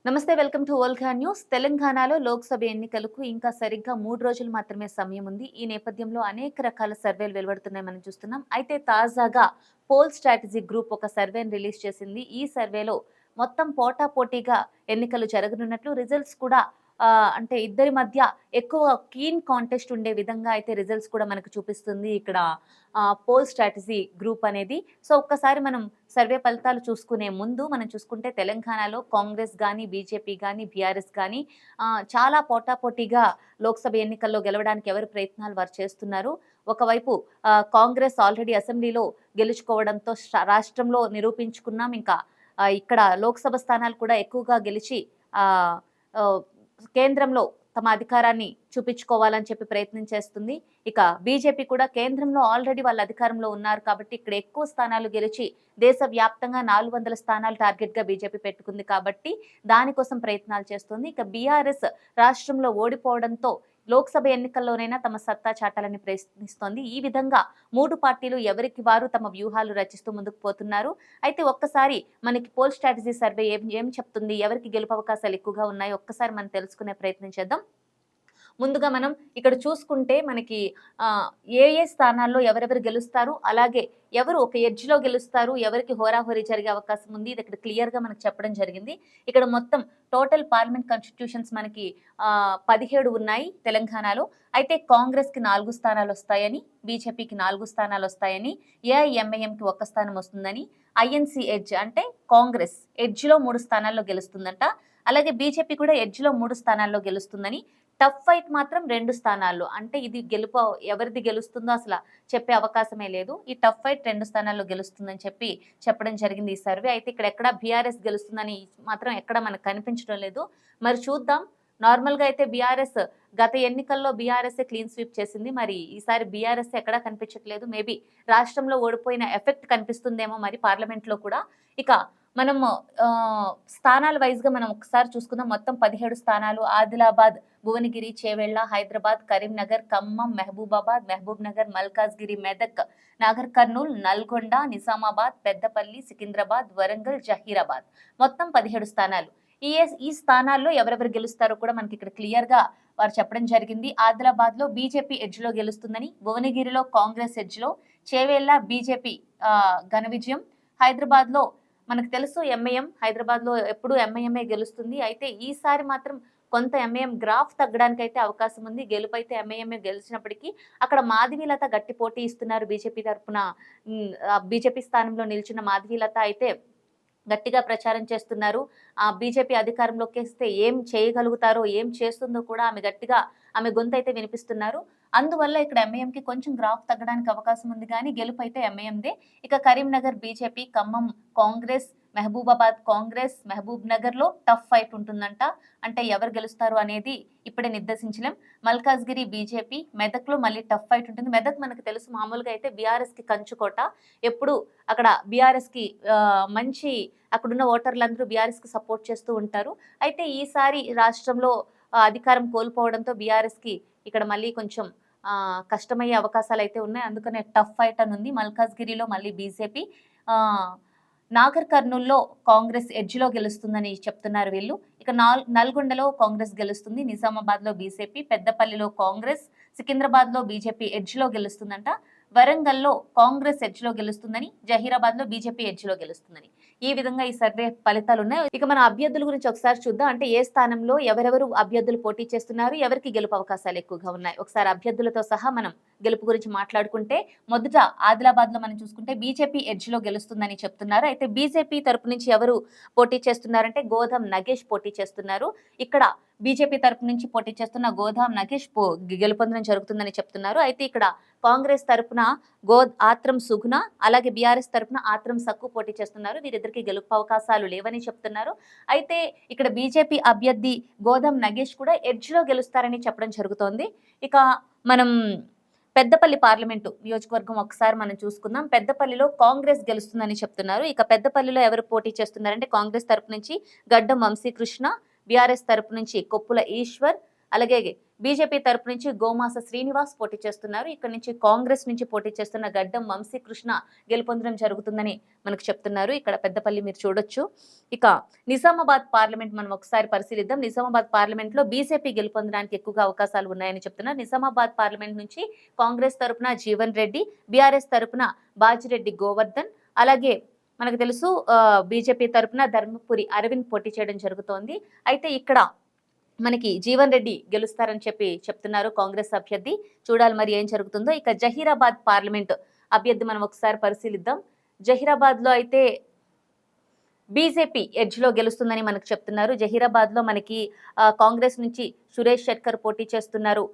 నమస్తే, welcome to Volga news. తెలంగాణలో లోక్సభ ఎన్నికలకు ఇంకా సరిగ్గా 3 రోజులు మాత్రమే సమయం ఉంది. ఈ నేపథ్యంలో అనేక రకాల సర్వేలు వెలువడుతున్నాయి మనం చూస్తున్నాం. అయితే తాజాగా పోల్ స్ట్రాటజీ గ్రూప్ ఒక సర్వేని రిలీజ్ చేసింది. ఈ సర్వేలో మొత్తం పోటాపోటీగా ఎన్నికలు జరగనున్నట్లు రిజల్ట్స్ కూడా అంటే ఇద్దరి మధ్య ఎక్కువ కీన్ కాంటెస్ట్ ఉండే విధంగా అయితే రిజల్ట్స్ కూడా మనకు చూపిస్తుంది ఇక్కడ పోల్ స్ట్రాటజీ గ్రూప్ అనేది. సో ఒక్కసారి మనం సర్వే ఫలితాలు చూసుకునే ముందు మనం చూసుకుంటే తెలంగాణలో కాంగ్రెస్ కానీ, బీజేపీ కానీ, బీఆర్ఎస్ కానీ చాలా పోటాపోటీగా లోక్సభ ఎన్నికల్లో గెలవడానికి ఎవరి ప్రయత్నాలు వారు చేస్తున్నారు. ఒకవైపు కాంగ్రెస్ ఆల్రెడీ అసెంబ్లీలో గెలుచుకోవడంతో రాష్ట్రంలో నిరూపించుకున్నాం. ఇంకా ఇక్కడ లోక్సభ స్థానాలు కూడా ఎక్కువగా గెలిచి కేంద్రంలో తమ అధికారాన్ని చూపించుకోవాలని చెప్పి ప్రయత్నం చేస్తుంది. ఇక బీజేపీ కూడా కేంద్రంలో ఆల్రెడీ వాళ్ళ అధికారంలో ఉన్నారు కాబట్టి ఇక్కడ ఎక్కువ స్థానాలు గెలిచి దేశవ్యాప్తంగా 400 స్థానాలు టార్గెట్ గా బీజేపీ పెట్టుకుంది కాబట్టి దానికోసం ప్రయత్నాలు చేస్తుంది. ఇక బీఆర్ఎస్ రాష్ట్రంలో ఓడిపోవడంతో లోక్సభ ఎన్నికల్లోనైనా తమ సత్తా చాటాలని ప్రయత్నిస్తోంది. ఈ విధంగా 3 పార్టీలు ఎవరికి వారు తమ వ్యూహాలు రచిస్తూ ముందుకు పోతున్నారు. అయితే ఒక్కసారి మనకి పోల్ స్ట్రాటజీ సర్వే ఏం చెప్తుంది, ఎవరికి గెలుపు అవకాశాలు ఎక్కువగా ఉన్నాయి ఒక్కసారి మనం తెలుసుకునే ప్రయత్నం చేద్దాం. ముందుగా మనం ఇక్కడ చూసుకుంటే మనకి ఏ స్థానాల్లో ఎవరెవరు గెలుస్తారు, అలాగే ఎవరు ఒక ఎడ్జ్లో గెలుస్తారు, ఎవరికి హోరాహోరీ జరిగే అవకాశం ఉంది, ఇది ఇక్కడ క్లియర్గా మనకు చెప్పడం జరిగింది. ఇక్కడ మొత్తం టోటల్ పార్లమెంట్ కాన్స్టిట్యూషన్స్ మనకి 17 ఉన్నాయి తెలంగాణలో. అయితే కాంగ్రెస్కి 4 స్థానాలు వస్తాయని, బీజేపీకి 4 స్థానాలు వస్తాయని, ఏఐఎంఐఎంకి 1 స్థానం వస్తుందని, ఐఎన్సీ ఎడ్జ్ అంటే కాంగ్రెస్ ఎడ్జ్లో 3 స్థానాల్లో గెలుస్తుందంట. అలాగే బీజేపీ కూడా ఎడ్జ్లో 3 స్థానాల్లో గెలుస్తుందని, టఫ్ ఫైట్ మాత్రం 2 స్థానాల్లో, అంటే ఇది ఎవరిది గెలుస్తుందో అసలు చెప్పే అవకాశమే లేదు. ఈ టఫ్ ఫైట్ 2 స్థానాల్లో గెలుస్తుందని చెప్పడం జరిగింది ఈ సర్వే. అయితే ఇక్కడ ఎక్కడ బీఆర్ఎస్ గెలుస్తుందని మాత్రం ఎక్కడ మనకు కనిపించడం లేదు. మరి చూద్దాం. నార్మల్గా అయితే బీఆర్ఎస్ గత ఎన్నికల్లో బీఆర్ఎస్ క్లీన్ స్వీప్ చేసింది. మరి ఈసారి బీఆర్ఎస్ ఎక్కడా కనిపించట్లేదు. మేబీ రాష్ట్రంలో ఓడిపోయిన ఎఫెక్ట్ కనిపిస్తుందేమో మరి పార్లమెంట్లో కూడా. ఇక మనం స్థానాల వైజ్గా మనం ఒకసారి చూసుకుందాం. మొత్తం 17 స్థానాలు ఆదిలాబాద్, భువనగిరి, చేవెళ్ల, హైదరాబాద్, కరీంనగర్, ఖమ్మం, మహబూబాబాద్, మహబూబ్ నగర్, మల్కాజ్గిరి, మెదక్, నాగర్ కర్నూల్, నల్గొండ, నిజామాబాద్, పెద్దపల్లి, సికింద్రాబాద్, వరంగల్, జహీరాబాద్ మొత్తం 17 స్థానాలు. ఈ స్థానాల్లో ఎవరెవరు గెలుస్తారో కూడా మనకి ఇక్కడ క్లియర్ గా వారు చెప్పడం జరిగింది. ఆదిలాబాద్ లో బీజేపీ ఎడ్జ్ లో గెలుస్తుందని, భువనగిరిలో కాంగ్రెస్ ఎడ్జ్ లో, చేవేళ్ల బీజేపీ ఘన విజయం, హైదరాబాద్ లో మనకు తెలుసు ఎంఐఎం, హైదరాబాద్ లో ఎప్పుడు ఎంఐఎంఏ గెలుస్తుంది. అయితే ఈసారి మాత్రం కొంత ఎంఐఎం గ్రాఫ్ తగ్గడానికి అయితే అవకాశం ఉంది. గెలుపు అయితే ఎంఐఎంఏ గెలిచినప్పటికీ అక్కడ మాధవీలత గట్టి పోటీ ఇస్తున్నారు బీజేపీ తరఫున. బీజేపీ స్థానంలో నిలిచిన మాధవీలత అయితే గట్టిగా ప్రచారం చేస్తున్నారు. బీజేపీ అధికారంలోకి వస్తే ఏం చేయగలుగుతారో, ఏం చేస్తుందో కూడా ఆమె గొంతు అయితే వినిపిస్తున్నారు. అందువల్ల ఇక్కడ ఎంఐఎంకి కొంచెం గ్రాఫ్ తగ్గడానికి అవకాశం ఉంది, కానీ గెలుపు అయితే ఎంఐఎందే. ఇక కరీంనగర్ బీజేపీ, ఖమ్మం కాంగ్రెస్, మహబూబాబాద్ కాంగ్రెస్, మహబూబ్ నగర్ లో టఫ్ ఫైట్ ఉంటుందంట. అంటే ఎవరు గెలుస్తారు అనేది ఇప్పుడే నిర్దేశించలేం. మల్కాజ్గిరి బీజేపీ, మెదక్ లో మళ్ళీ టఫ్ ఫైట్ ఉంటుంది. మెదక్ మనకు తెలుసు మామూలుగా అయితే బీఆర్ఎస్ కి కంచుకోట. ఎప్పుడు అక్కడ బీఆర్ఎస్ కి మంచి అక్కడున్న ఓటర్లందరూ బీఆర్ఎస్ కి సపోర్ట్ చేస్తూ ఉంటారు. అయితే ఈసారి రాష్ట్రంలో అధికారం కోల్పోవడంతో బీఆర్ఎస్ కి ఇక్కడ మళ్ళీ కొంచెం కష్టమయ్యే అవకాశాలు అయితే ఉన్నాయి. అందుకనే టఫ్ ఫైట్ అని ఉంది. మల్కాజ్గిరిలో మళ్ళీ బీజేపీ, నాగర్ కర్నూల్లో కాంగ్రెస్ ఎడ్జ్లో గెలుస్తుందని చెప్తున్నారు వీళ్ళు. ఇక నల్గొండలో కాంగ్రెస్ గెలుస్తుంది, నిజామాబాద్లో బీజేపీ, పెద్దపల్లిలో కాంగ్రెస్, సికింద్రాబాద్లో బీజేపీ ఎడ్జ్లో గెలుస్తుందంట, వరంగల్లో కాంగ్రెస్ ఎడ్జ్లో గెలుస్తుందని, జహీరాబాద్లో బీజేపీ ఎడ్జ్లో గెలుస్తుందని. ఈ విధంగా ఈ సర్వే ఫలితాలు ఉన్నాయి. ఇక మన అభ్యర్థుల గురించి ఒకసారి చూద్దాం. అంటే ఏ స్థానంలో ఎవరెవరు అభ్యర్థులు పోటీ చేస్తున్నారు, ఎవరికి గెలుపు అవకాశాలు ఎక్కువగా ఉన్నాయి, ఒకసారి అభ్యర్థులతో సహా మనం గెలుపు గురించి మాట్లాడుకుంటే, మొదట ఆదిలాబాద్ లో మనం చూసుకుంటే బీజేపీ ఎడ్జ్ లో గెలుస్తుందని చెప్తున్నారు. అయితే బీజేపీ తరపు నుంచి ఎవరు పోటీ చేస్తున్నారంటే గోధం నగేష్ పోటీ చేస్తున్నారు. ఇక్కడ బీజేపీ తరపు నుంచి పోటీ చేస్తున్న గోధాం నగేష్ గెలుపొందడం జరుగుతుందని చెప్తున్నారు. అయితే ఇక్కడ కాంగ్రెస్ తరపున ఆత్రం సుగుణ, అలాగే బీఆర్ఎస్ తరపున ఆత్రం సక్కు పోటీ చేస్తున్నారు. వీరిద్దరికి గెలుపు అవకాశాలు లేవని చెప్తున్నారు. అయితే ఇక్కడ బీజేపీ అభ్యర్థి గోధం నగేష్ కూడా ఎడ్జ్ లో గెలుస్తారని చెప్పడం జరుగుతోంది. ఇక మనం పెద్దపల్లి పార్లమెంటు నియోజకవర్గం ఒకసారి మనం చూసుకుందాం. పెద్దపల్లిలో కాంగ్రెస్ గెలుస్తుందని చెప్తున్నారు. ఇక పెద్దపల్లిలో ఎవరు పోటీ చేస్తున్నారంటే కాంగ్రెస్ తరపు నుంచి గడ్డం వంశీకృష్ణ, బీఆర్ఎస్ తరపు నుంచి కొప్పుల ఈశ్వర్, అలాగే బీజేపీ తరపు నుంచి గోమాస శ్రీనివాస్ పోటీ చేస్తున్నారు. ఇక్కడ నుంచి కాంగ్రెస్ నుంచి పోటీ చేస్తున్న గడ్డం వంశీకృష్ణ గెలుపొందడం జరుగుతుందని మనకు చెప్తున్నారు. ఇక్కడ పెద్దపల్లి మీరు చూడొచ్చు. ఇక నిజామాబాద్ పార్లమెంట్ మనం ఒకసారి పరిశీలిద్దాం. నిజామాబాద్ పార్లమెంట్ లో బీజేపీ గెలుపొందడానికి ఎక్కువగా అవకాశాలు ఉన్నాయని చెప్తున్నారు. నిజామాబాద్ పార్లమెంట్ నుంచి కాంగ్రెస్ తరపున జీవన్ రెడ్డి, బీఆర్ఎస్ తరపున బాజిరెడ్డి గోవర్ధన్, అలాగే మనకు తెలుసు బీజేపీ తరపున ధర్మపురి అరవింద్ పోటీ చేయడం జరుగుతోంది. అయితే ఇక్కడ మనకి జీవన్ రెడ్డి గెలుస్తారని చెప్తున్నారు కాంగ్రెస్ అభ్యర్థి. చూడాలి మరి ఏం జరుగుతుందో. ఇక జహీరాబాద్ పార్లమెంట్ అభ్యర్థి మనం ఒకసారి పరిశీలిద్దాం. జహీరాబాద్ లో అయితే బీజేపీ ఎడ్జ్ లో గెలుస్తుందని మనకు చెప్తున్నారు. జహీరాబాద్ లో మనకి కాంగ్రెస్ నుంచి సురేష్ షెట్కర్ పోటీ చేస్తున్నారు.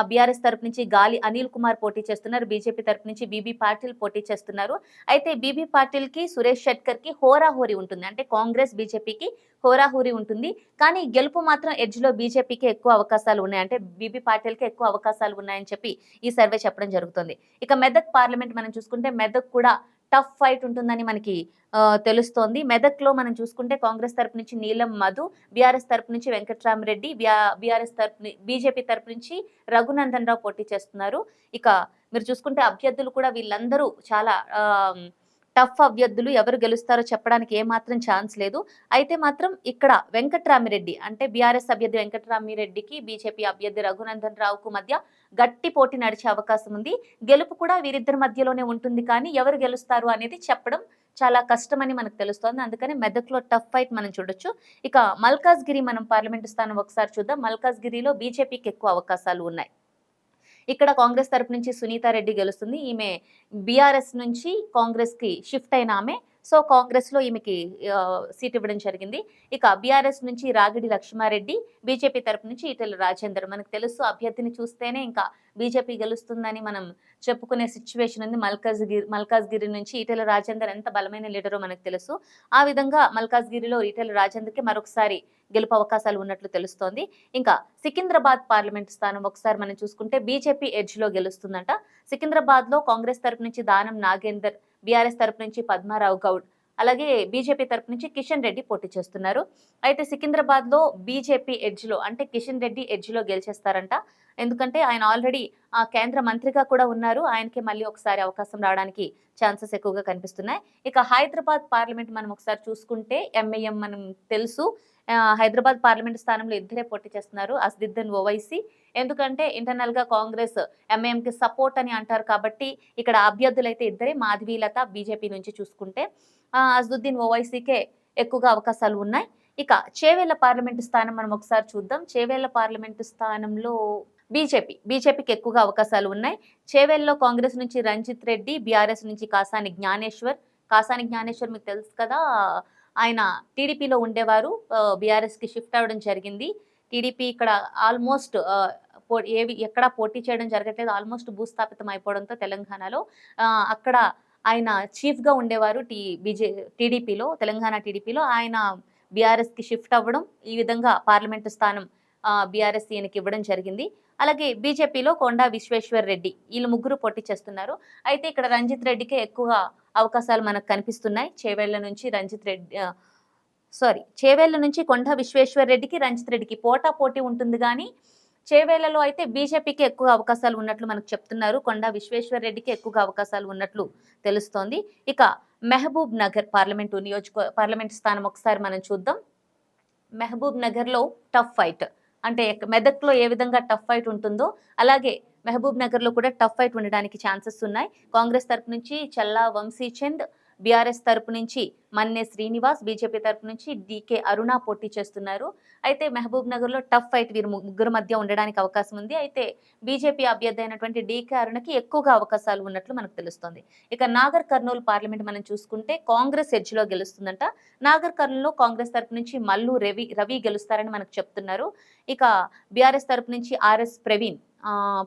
బీఆర్ఎస్ తరపు నుంచి గాలి అనిల్ కుమార్ పోటీ చేస్తున్నారు. బీజేపీ తరపు నుంచి బీబీ పాటిల్ పోటీ చేస్తున్నారు. అయితే బీబీ పాటిల్ కి సురేష్ షెట్కర్ కి హోరాహోరీ ఉంటుంది. అంటే కాంగ్రెస్ బీజేపీకి హోరాహోరీ ఉంటుంది. కానీ గెలుపు మాత్రం ఎడ్జ్ లో బీజేపీకి ఎక్కువ అవకాశాలు ఉన్నాయి. అంటే బీబీ పాటిల్ కి ఎక్కువ అవకాశాలు ఉన్నాయని చెప్పి ఈ సర్వే చెప్పడం జరుగుతుంది. ఇక మెదక్ పార్లమెంట్ మనం చూసుకుంటే మెదక్ కూడా టఫ్ ఫైట్ ఉంటుందని మనకి తెలుస్తోంది. మెదక్ లో మనం చూసుకుంటే కాంగ్రెస్ తరపు నుంచి నీలం మధు, బీఆర్ఎస్ తరపు నుంచి వెంకట్రామరెడ్డి, బీఆర్ఎస్ తరపు బీజేపీ తరపు నుంచి రఘునందన్ రావు పోటీ చేస్తున్నారు. ఇక మీరు చూసుకుంటే అభ్యర్థులు కూడా వీళ్ళందరూ చాలా టఫ్ అభ్యర్థులు. ఎవరు గెలుస్తారో చెప్పడానికి ఏమాత్రం ఛాన్స్ లేదు. అయితే మాత్రం ఇక్కడ వెంకట్రామిరెడ్డి అంటే బీఆర్ఎస్ అభ్యర్థి వెంకట్రామిరెడ్డికి బీజేపీ అభ్యర్థి రఘునందన్ రావుకు మధ్య గట్టి పోటీ నడిచే అవకాశం ఉంది. గెలుపు కూడా వీరిద్దరి మధ్యలోనే ఉంటుంది. కానీ ఎవరు గెలుస్తారు అనేది చెప్పడం చాలా కష్టమని మనకు తెలుస్తోంది. అందుకని మెదక్లో టఫ్ ఫైట్ మనం చూడొచ్చు. ఇక మల్కాజ్గిరి మనం పార్లమెంటు స్థానం ఒకసారి చూద్దాం. మల్కాజ్గిరిలో బీజేపీకి ఎక్కువ అవకాశాలు ఉన్నాయి. ఇక్కడ కాంగ్రెస్ తరపు నుంచి సునీతారెడ్డి గెలుస్తుంది. ఈమె బీఆర్ఎస్ నుంచి కాంగ్రెస్ కి షిఫ్ట్ అయిన ఆమె. సో కాంగ్రెస్ లో ఈమెకి సీట్ ఇవ్వడం జరిగింది. ఇక బీఆర్ఎస్ నుంచి రాగిడి లక్ష్మారెడ్డి, బీజేపీ తరపు నుంచి ఈటెల రాజేందర్. మనకు తెలుసు అభ్యర్థిని చూస్తేనే ఇంకా బీజేపీ గెలుస్తుందని మనం చెప్పుకునే సిచ్యువేషన్ ఉంది. మల్కాజ్గిరి నుంచి ఈటెల రాజేందర్ ఎంత బలమైన లీడరో మనకు తెలుసు. ఆ విధంగా మల్కాజ్గిరిలో ఈటెల రాజేందర్కి మరొకసారి గెలుపు అవకాశాలు ఉన్నట్లు తెలుస్తోంది. ఇంకా సికింద్రాబాద్ పార్లమెంట్ స్థానం ఒకసారి మనం చూసుకుంటే బీజేపీ ఎడ్జ్ లో గెలుస్తుందంట. సికింద్రాబాద్ లో కాంగ్రెస్ తరపు నుంచి దానం నాగేందర్, బీఆర్ఎస్ తరపు నుంచి పద్మారావు గౌడ్, అలాగే బీజేపీ తరపు నుంచి కిషన్ రెడ్డి పోటీ చేస్తున్నారు. అయితే సికింద్రాబాద్ లో బీజేపీ ఎడ్జ్ లో అంటే కిషన్ రెడ్డి ఎడ్జ్ లో గెలిచేస్తారంట. ఎందుకంటే ఆయన ఆల్రెడీ కేంద్ర మంత్రిగా కూడా ఉన్నారు. ఆయనకి మళ్ళీ ఒకసారి అవకాశం రావడానికి ఛాన్సెస్ ఎక్కువగా కనిపిస్తున్నాయి. ఇక హైదరాబాద్ పార్లమెంట్ మనం ఒకసారి చూసుకుంటే ఎంఐఎం మనం తెలుసు. హైదరాబాద్ పార్లమెంట్ స్థానంలో ఇద్దరే పోటీ చేస్తున్నారు, అసదుద్దీన్ ఓవైసీ. ఎందుకంటే ఇంటర్నల్ గా కాంగ్రెస్ ఎంఐఎం కి సపోర్ట్ అని అంటారు కాబట్టి ఇక్కడ అభ్యర్థులైతే ఇద్దరే, మాధవీలత బీజేపీ నుంచి చూసుకుంటే అసదుద్దీన్ ఓవైసీకే ఎక్కువగా అవకాశాలు ఉన్నాయి. ఇక చేవేళ్ల పార్లమెంటు స్థానం మనం ఒకసారి చూద్దాం. చేవేళ్ల పార్లమెంటు స్థానంలో బీజేపీకి ఎక్కువగా అవకాశాలు ఉన్నాయి. చేవేళ్లలో కాంగ్రెస్ నుంచి రంజిత్ రెడ్డి, బీఆర్ఎస్ నుంచి కాసాని జ్ఞానేశ్వర్ మీకు తెలుసు కదా, ఆయన టీడీపీలో ఉండేవారు. బీఆర్ఎస్ కి షిఫ్ట్ అవ్వడం జరిగింది. టీడీపీ ఇక్కడ ఆల్మోస్ట్ ఎక్కడా పోటీ చేయడం జరగట్లేదు. ఆల్మోస్ట్ భూస్థాపితం అయిపోవడంతో తెలంగాణలో అక్కడ ఆయన చీఫ్ గా ఉండేవారు టీడీపీలో, తెలంగాణ టీడీపీలో. ఆయన బీఆర్ఎస్ కి షిఫ్ట్ అవ్వడం, ఈ విధంగా పార్లమెంటు స్థానం బీఆర్ఎస్ ఈయనకి ఇవ్వడం జరిగింది. అలాగే బీజేపీలో కొండా విశ్వేశ్వర్ రెడ్డి, వీళ్ళు ముగ్గురు పోటీ చేస్తున్నారు. అయితే ఇక్కడ రంజిత్ రెడ్డికే ఎక్కువ అవకాశాలు మనకు కనిపిస్తున్నాయి. చేవేళ్ల నుంచి కొండా విశ్వేశ్వర్ రెడ్డికి, రంజిత్ రెడ్డికి పోటీ ఉంటుంది. కానీ చేవేళ్లలో అయితే బీజేపీకి ఎక్కువ అవకాశాలు ఉన్నట్లు మనకు చెప్తున్నారు. కొండా విశ్వేశ్వర్ రెడ్డికి ఎక్కువగా అవకాశాలు ఉన్నట్లు తెలుస్తోంది. ఇక మహబూబ్ నగర్ పార్లమెంట్ స్థానం ఒకసారి మనం చూద్దాం. మహబూబ్ నగర్ లో టఫ్ ఫైట్ అంటే మెదక్లో ఏ విధంగా టఫ్ ఫైట్ ఉంటుందో అలాగే మహబూబ్ నగర్ లో కూడా టఫ్ ఫైట్ ఉండడానికి ఛాన్సెస్ ఉన్నాయి. కాంగ్రెస్ తరపు నుంచి చల్లా వంశీచంద్, బీఆర్ఎస్ తరపు నుంచి మన్నే శ్రీనివాస్, బీజేపీ తరపు నుంచి డీకే అరుణ పోటీ చేస్తున్నారు. అయితే మహబూబ్ నగర్ లో టఫ్ ఫైట్ వీరు ముగ్గురు మధ్య ఉండడానికి అవకాశం ఉంది. అయితే బీజేపీ అభ్యర్థి అయినటువంటి డీకే అరుణకి ఎక్కువగా అవకాశాలు ఉన్నట్లు మనకు తెలుస్తుంది. ఇక నాగర్ కర్నూలు పార్లమెంట్ మనం చూసుకుంటే కాంగ్రెస్ ఎడ్జ్ లో గెలుస్తుందంట. నాగర్ కర్నూలులో కాంగ్రెస్ తరపు నుంచి మల్లు రవి గెలుస్తారని మనకు చెప్తున్నారు. ఇక బీఆర్ఎస్ తరపు నుంచి ఆర్ఎస్ ప్రవీణ్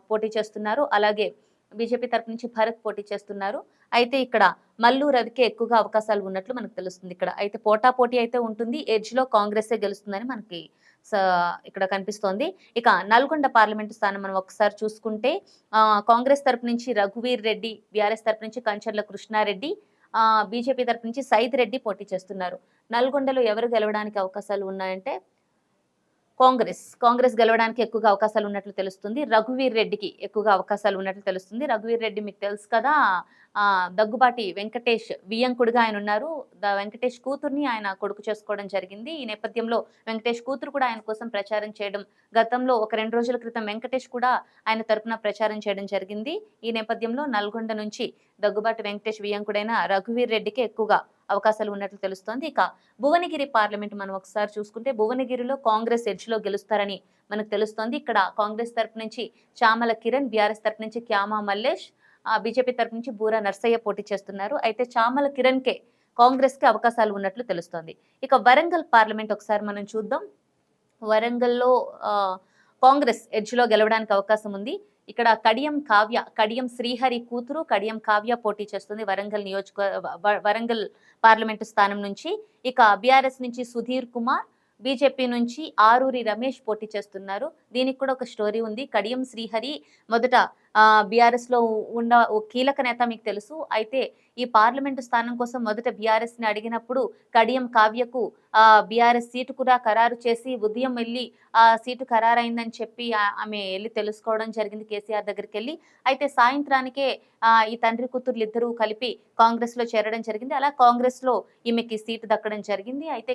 పోటీ చేస్తున్నారు. అలాగే బీజేపీ తరపు నుంచి భరత్ పోటీ చేస్తున్నారు. అయితే ఇక్కడ మల్లు రవికే ఎక్కువగా అవకాశాలు ఉన్నట్లు మనకు తెలుస్తుంది. ఇక్కడ అయితే పోటీ అయితే ఉంటుంది. ఎడ్జ్ లో కాంగ్రెసే గెలుస్తుందని మనకి ఇక్కడ కనిపిస్తోంది. ఇక నల్గొండ పార్లమెంటు స్థానం మనం ఒకసారి చూసుకుంటే కాంగ్రెస్ తరపు నుంచి రఘువీర్ రెడ్డి, బీఆర్ఎస్ తరపు నుంచి కంచర్ల కృష్ణారెడ్డి, బీజేపీ తరపు నుంచి సైద్ రెడ్డి పోటీ చేస్తున్నారు. నల్గొండలో ఎవరు గెలవడానికి అవకాశాలు ఉన్నాయంటే కాంగ్రెస్ గెలవడానికి ఎక్కువగా అవకాశాలు ఉన్నట్లు తెలుస్తుంది. రఘువీర్ రెడ్డికి ఎక్కువగా అవకాశాలు ఉన్నట్లు తెలుస్తుంది. రఘువీర్ రెడ్డి మీకు తెలుసు కదా, దగ్గుబాటి వెంకటేష్ వియ్యంకుడిగా ఆయన ఉన్నారు. వెంకటేష్ కూతుర్ని ఆయన కొడుకు చేసుకోవడం జరిగింది. ఈ నేపథ్యంలో వెంకటేష్ కూతురు కూడా ఆయన కోసం ప్రచారం చేయడం, గతంలో ఒక 2 రోజుల క్రితం వెంకటేష్ కూడా ఆయన తరపున ప్రచారం చేయడం జరిగింది. ఈ నేపథ్యంలో నల్గొండ నుంచి దగ్గుబాటి వెంకటేష్ వియ్యంకుడైన రఘువీర్ రెడ్డికి ఎక్కువగా అవకాశాలు ఉన్నట్లు తెలుస్తోంది. ఇక భువనగిరి పార్లమెంట్ మనం ఒకసారి చూసుకుంటే భువనగిరిలో కాంగ్రెస్ ఎడ్జ్లో గెలుస్తారని మనకు తెలుస్తోంది. ఇక్కడ కాంగ్రెస్ తరపు నుంచి చామల కిరణ్, బీఆర్ఎస్ తరపు నుంచి క్యామా మల్లేష్, బీజేపీ తరపు నుంచి బూరా నర్సయ్య పోటీ చేస్తున్నారు. అయితే చామల కిరణ్ కే కాంగ్రెస్ కి అవకాశాలు ఉన్నట్లు తెలుస్తోంది. ఇక వరంగల్ పార్లమెంట్ ఒకసారి మనం చూద్దాం. వరంగల్లో కాంగ్రెస్ ఎడ్జ్లో గెలవడానికి అవకాశం ఉంది. ఇక్కడ కడియం శ్రీహరి కూతురు కడియం కావ్య పోటీ చేస్తుంది వరంగల్ పార్లమెంటు స్థానం నుంచి. ఇక బీఆర్ఎస్ నుంచి సుధీర్ కుమార్, బీజేపీ నుంచి ఆరూరి రమేష్ పోటీ చేస్తున్నారు. దీనికి కూడా ఒక స్టోరీ ఉంది. కడియం శ్రీహరి మొదట బీఆర్ఎస్ లో ఉన్న ఓ కీలక నేత మీకు తెలుసు. అయితే ఈ పార్లమెంటు స్థానం కోసం మొదట బీఆర్ఎస్ ని అడిగినప్పుడు కడియం కావ్యకు బీఆర్ఎస్ సీటు కూడా ఖరారు చేసి ఉదయం వెళ్ళి ఆ సీటు ఖరారైందని చెప్పి ఆమె వెళ్ళి తెలుసుకోవడం జరిగింది కేసీఆర్ దగ్గరికి వెళ్ళి. అయితే సాయంత్రానికే ఈ తండ్రి కూతుర్లు ఇద్దరూ కలిపి కాంగ్రెస్ లో చేరడం జరిగింది. అలా కాంగ్రెస్ లో ఈమెకి సీటు దక్కడం జరిగింది. అయితే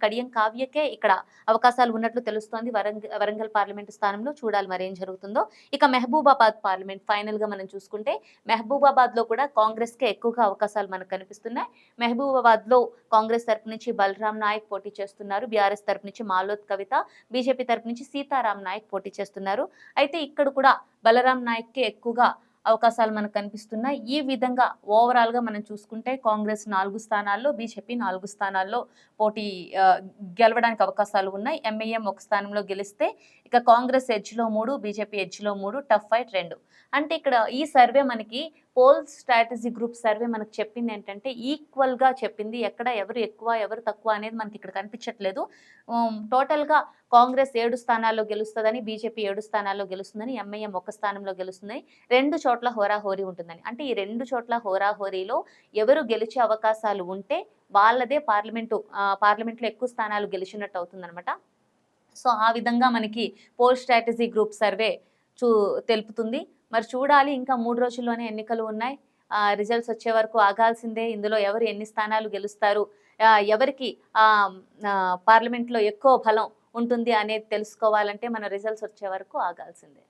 కడియం కావ్యకే ఇక్కడ అవకాశాలు ఉన్నట్లు తెలుస్తోంది వరంగల్ పార్లమెంటు స్థానంలో. చూడాలి మరేం జరుగుతుందో. ఇక మహబూబాబాద్ పార్లమెంట్ ఫైనల్ గా మనం చూసుకుంటే మహబూబాబాద్ లో కూడా కాంగ్రెస్ కే ఎక్కువగా అవకాశాలు మనకు కనిపిస్తున్నాయి. మహబూబాబాద్ లో కాంగ్రెస్ తరపు నుంచి బలరాం నాయక్ పోటీ చేస్తున్నారు. బీఆర్ఎస్ తరపు నుంచి మాలోత్ కవిత, బీజేపీ తరపు నుంచి సీతారాం నాయక్ పోటీ చేస్తున్నారు. అయితే ఇక్కడ కూడా బలరాం నాయక్ కి ఎక్కువగా అవకాశాలు మనకు కనిపిస్తున్నాయి. ఈ విధంగా ఓవరాల్ గా మనం చూసుకుంటే కాంగ్రెస్ 4 స్థానాల్లో, బీజేపీ 4 స్థానాల్లో పోటీ గెలవడానికి అవకాశాలు ఉన్నాయి. ఎంఐఎం 1 స్థానంలో గెలిస్తే ఇక కాంగ్రెస్ ఎడ్జ్లో 3, బీజేపీ ఎడ్జ్లో 3, టఫ్ ఫైట్ 2. అంటే ఇక్కడ ఈ సర్వే మనకి పోల్ స్ట్రాటజీ గ్రూప్ సర్వే మనకు చెప్పింది ఏంటంటే ఈక్వల్ గా చెప్పింది. ఎక్కడ ఎవరు ఎక్కువ ఎవరు తక్కువ అనేది మనకి ఇక్కడ కనిపించట్లేదు. టోటల్ గా కాంగ్రెస్ 7 స్థానాల్లో గెలుస్తుందని, బీజేపీ 7 స్థానాల్లో గెలుస్తుందని, ఎంఐఎం 1 స్థానంలో గెలుస్తుందని, 2 చోట్ల హోరాహోరీ ఉంటుందని. అంటే ఈ 2 చోట్ల హోరాహోరీలో ఎవరు గెలిచే అవకాశాలు ఉంటే వాళ్ళదే పార్లమెంట్లో ఎక్కువ స్థానాలు గెలిచినట్టు అవుతుందన్నమాట. సో ఆ విధంగా మనకి పోల్ స్ట్రాటజీ గ్రూప్ సర్వే తెలుపుతుంది. మరి చూడాలి, ఇంకా 3 రోజుల్లోనే ఎన్నికలు ఉన్నాయి. రిజల్ట్స్ వచ్చే వరకు ఆగాల్సిందే. ఇందులో ఎవరు ఎన్ని స్థానాలు గెలుస్తారు, ఎవరికి పార్లమెంట్లో ఎక్కువ బలం ఉంటుంది అనేది తెలుసుకోవాలంటే మన రిజల్ట్స్ వచ్చే వరకు ఆగాల్సిందే.